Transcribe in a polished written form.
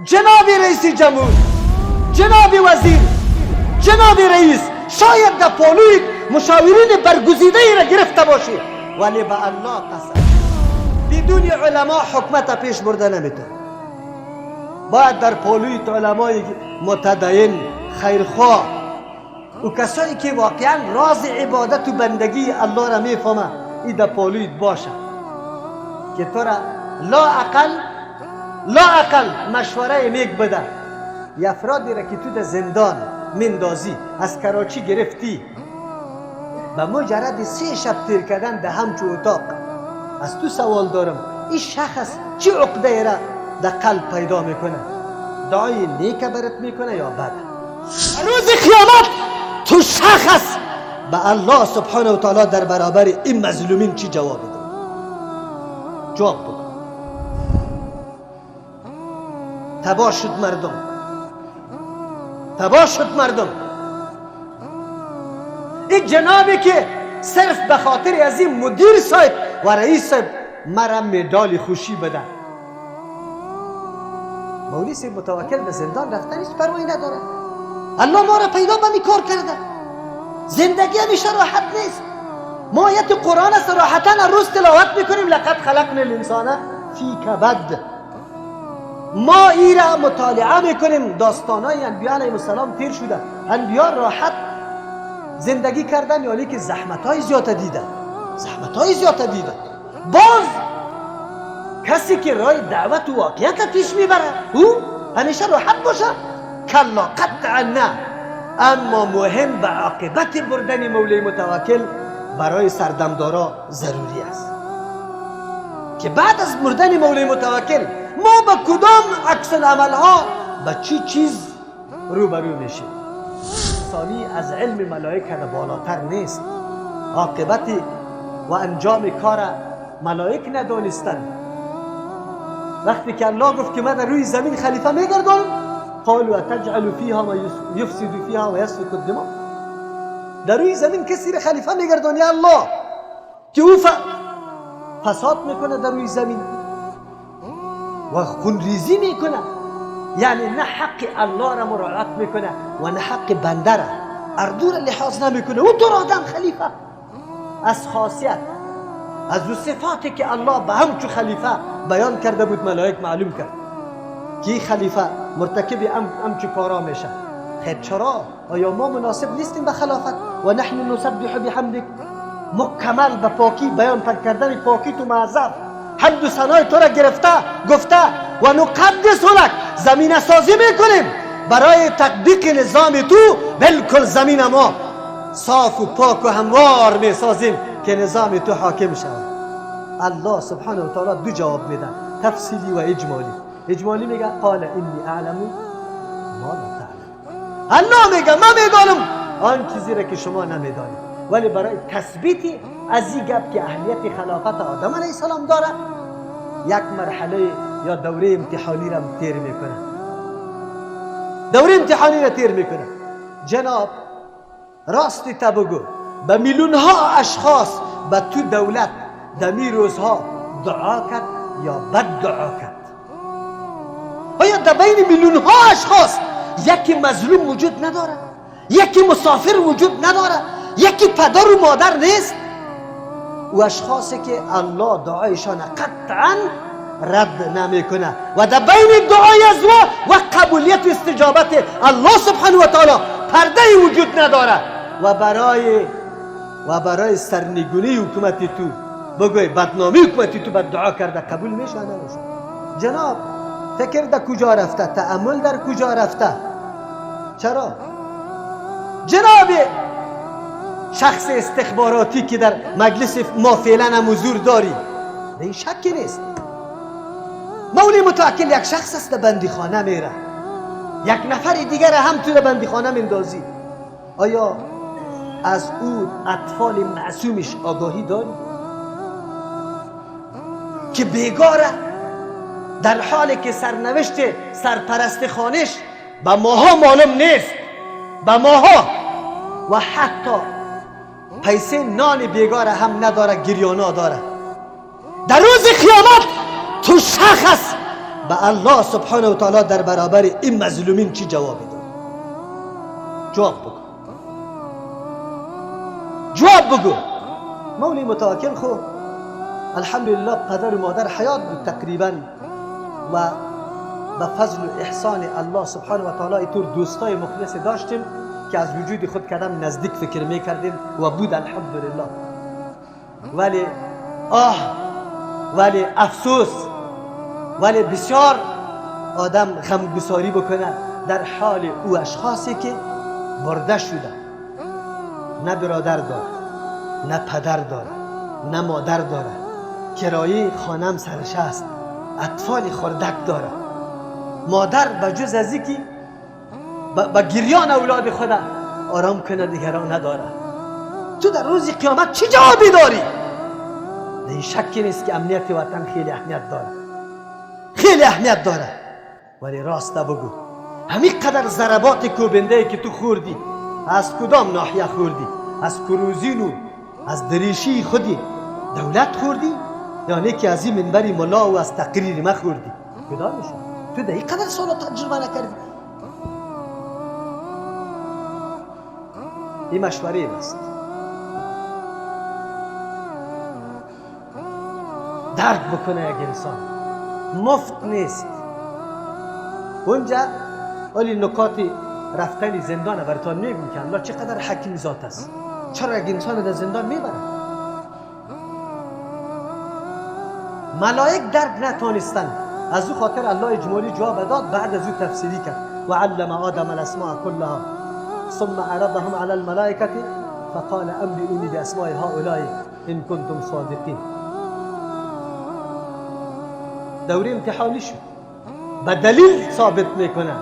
جناب رئیس جمهور، جناب وزیر، جناب رئیس، شاید در پالوی مشاورین برگزیده ای را گرفته باشی، ولی به الله قسم بدون علما حکمت پیش برده نمیتونه. باید در پالوی علمای متدین، خیرخواه و کسایی که واقعا راز عبادت و بندگی الله را میفهمه این در پالویت باشه که تو را لا اقل مشوره میک بده. یه افرادی را که تو در زندان مندازی، از کراچی گرفتی به مجرد 3 شب تیر کردن در همچو اتاق، از تو سوال دارم این شخص چه عقده را در قلب پیدا میکنه؟ دعای نیک برات میکنه یا بد؟ روز قیامت تو شخص به الله سبحانه و تعالی در برابر این مظلومین چی جواب بده؟ جواب بده. تباه شد مردم، تباه شد مردم. این جنابی که صرف به خاطر از این مدیر صاحب و رئیس صاحب مرا مدال خوشی بده. مولوی صاحب متوکل به زندان رفته نیست، پروایی نداره. الله ما را پیدا به می کار کرده. زندگی همیشه راحت نیست. ما آیت قرآن صراحتا روز تلاوت میکنیم لقد خلقنا الانسان فی کبد. ما ای را مطالعه میکنیم، داستانای انبیاء علیهم السلام تیر شده. انبیاء راحت زندگی کردن، یعنی که زحمتای زیاد دیدن، زحمتای زیاد دیدن. باز کسی که راه دعوت و واقعیت پیش میبره او همیشه راحت باشه؟ کلا قطعا نه. اما مهم به عاقبت بردن مولای متوکل برای سردمدارا ضروری است که بعد از مردن مولای متوکل ما با کدام عکس العمل ها با چی چیز روبرو میشیم. ثانی از علم ملائکه بالاتر نیست. عاقبت و انجام کار ملائک ندانستند. وقتی که الله گفت که من در روی زمین خلیفه میگردم، قالوا اتجعل فيها ما يفسد فيها ويسفك الدماء. در روی زمین کسی را خلیفه میگردانی الله که او فساد میکنه در روی زمین و خونریزی میکنه، یعنی نه حق الله را مراعات میکنه و نه حق بنده را، اردو را لحاظ نمیکنه. او تو را آدم خلیفه از خاصیت از او صفاتی که الله به همچو خلیفه بیان کرده بود ملائک معلوم کرد که خلیفه مرتکب همچو کارا میشه. خیر چرا؟ آیا ما مناسب نیستیم به خلافت؟ و نحن نسبح بحمدک، مکمل به پاکی بیان کردن پاکی تو معذب حمد و ثنای تو را گرفته گفته و نقدس لک، زمین سازی میکنیم برای تطبیق نظام تو. بالکل زمین ما صاف و پاک و هموار میسازیم که نظام تو حاکم شود. الله سبحانه و تعالی دو جواب میده، تفصیلی و اجمالی. اجمالی میگه قال انی اعلم ما لا تعلم. الله میگه من میدانم آن چیزی را که شما نمیدانید. ولی برای تثبیت از این گپ که اهلیت خلافت آدم علیه السلام داره، یک مرحله یا دوره امتحانی را تیر میکنه. دوره امتحانی را تیر میکنه. جناب راستی تبگو به میلیون ها اشخاص به تو دولت دمی روزها دعا کرد یا بد دعا کرد؟ آیا در بین میلیون ها اشخاص یکی مظلوم وجود نداره؟ یکی مسافر وجود نداره؟ یکی پدر و مادر نیست؟ و اشخاصی که الله دعایشان قطعا رد نمیکنه و در بین دعای از و قبولیت و استجابت الله سبحانه و تعالی پرده وجود نداره. و برای سرنگونی حکومتی تو بگوی بدنامی حکومتی تو بد دعا کرده قبول میشه نمیشه؟ جناب فکر در کجا رفته؟ تأمل در کجا رفته؟ چرا؟ جناب شخص استخباراتی که در مجلس ما فعلا هم حضور داری، این شکی نیست مولای متوکل یک شخص است در بندیخانه میره، یک نفر دیگر هم توی بندیخانه میندازی. آیا از او اطفال معصومش آگاهی داری که بیگاره در حالی که سرنوشت سرپرست خانش به ماها معلوم نیست، به ماها، و حتی پیسه نان بیگاره هم نداره، گریانا داره. در روز قیامت تو شخص به الله سبحانه و تعالی در برابر این مظلومین چی جوابی داری؟ جواب بگو، جواب بگو. مولی متوکل خو الحمدلله پدر و مادر حیات بود تقریبا و به فضل و احسان الله سبحانه و تعالی اینطور دوستای مخلص داشتیم که از وجود خود کدام نزدیک فکر میکردیم و بود الحمدلله. ولی ولی افسوس، ولی بسیار آدم غمگساری بکنه در حال او اشخاصی که برده شده، نه برادر داره، نه پدر داره، نه مادر داره، کرایه خانم سرش است، اطفال خردک داره، مادر بجز از اینکه با گریان اولاد خود آرام کنه دیگران نداره. تو در روز قیامت چی جوابی داری؟ این شکی نیست که امنیت وطن خیلی اهمیت داره، خیلی اهمیت داره. ولی راست بگو همین قدر ضربات کوبنده که تو خوردی از کدام ناحیه خوردی؟ از کروزینو از دریشی خودی دولت خوردی یا که از این منبری ملا و از تقریر ما خوردی؟ کدام میشه؟ تو در این قدر سال تجربه نکردی؟ این مشوره است. درک بکنه یک انسان، مفت نیست. اونجا ولی نکات رفتن زندان براتون میگم که الله چقدر حکیم ذات است. چرا یک انسان در زندان میبره؟ ملائک درک نتونستن، از او خاطر الله اجمالی جواب داد، بعد از او تفسیری کرد و علم آدم الاسماء كلها ثم عرضهم على الملائكه فقال انبئوني باسماء هؤلاء ان كنتم صادقين. دوری امتحانی شد، به دلیل ثابت میکنه